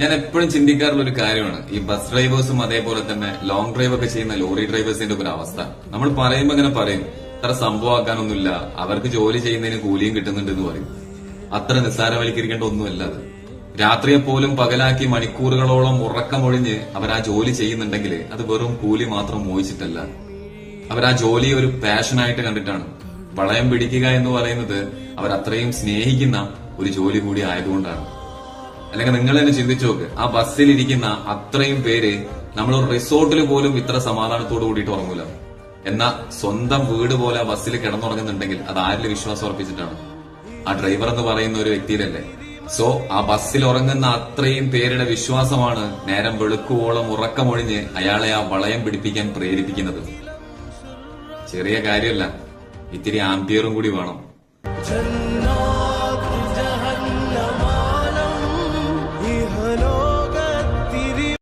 ഞാൻ എപ്പോഴും ചിന്തിക്കാറുള്ള ഒരു കാര്യമാണ് ഈ ബസ് ഡ്രൈവേഴ്സും അതേപോലെ തന്നെ ലോങ് ഡ്രൈവ് ഒക്കെ ചെയ്യുന്ന ലോറി ഡ്രൈവേഴ്സിന്റെ ഒരു അവസ്ഥ. നമ്മൾ പറയുമ്പോ ഇങ്ങനെ പറയും അത്ര സംഭവമാക്കാനൊന്നുമില്ല, അവർക്ക് ജോലി ചെയ്യുന്നതിന് കൂലിയും കിട്ടുന്നുണ്ട് എന്ന് പറയും. അത്ര നിസ്സാരവൽക്കരിക്കേണ്ട ഒന്നുമല്ല അത്. രാത്രിയെ പോലും പകലാക്കി മണിക്കൂറുകളോളം ഉറക്കമൊഴിഞ്ഞ് അവർ ആ ജോലി ചെയ്യുന്നുണ്ടെങ്കിൽ അത് വെറും കൂലി മാത്രം മോഹിച്ചിട്ടല്ല. അവർ ആ ജോലിയെ ഒരു പാഷനായിട്ട് കണ്ടിട്ടാണ്. വളയം പിടിക്കുക എന്ന് പറയുന്നത് അവർ അത്രയും സ്നേഹിക്കുന്ന ഒരു ജോലി കൂടി ആയതുകൊണ്ടാണ്. അല്ലെങ്കിൽ നിങ്ങൾ തന്നെ ചിന്തിച്ചു നോക്ക്, ആ ബസ്സിലിരിക്കുന്ന അത്രയും പേര് നമ്മൾ റിസോർട്ടിൽ പോലും ഇത്ര സമാധാനത്തോട് കൂടിയിട്ട് ഉറങ്ങൂല. എന്നാ സ്വന്തം വീട് പോലെ ആ ബസ്സിൽ കിടന്നുറങ്ങുന്നുണ്ടെങ്കിൽ അത് ആരിൽ വിശ്വാസം ഉറപ്പിച്ചിട്ടാണ്? ആ ഡ്രൈവർ എന്ന് പറയുന്ന ഒരു വ്യക്തിയിലല്ലേ. സോ ആ ബസ്സിൽ ഉറങ്ങുന്ന അത്രയും പേരുടെ വിശ്വാസമാണ് നേരം വെളുക്കുവോളം ഉറക്കമൊഴിഞ്ഞ് അയാളെ ആ വളയം പിടിപ്പിക്കാൻ പ്രേരിപ്പിക്കുന്നത്. ചെറിയ കാര്യമല്ല, ഇത്തിരി ആംപിയറും കൂടി വേണം.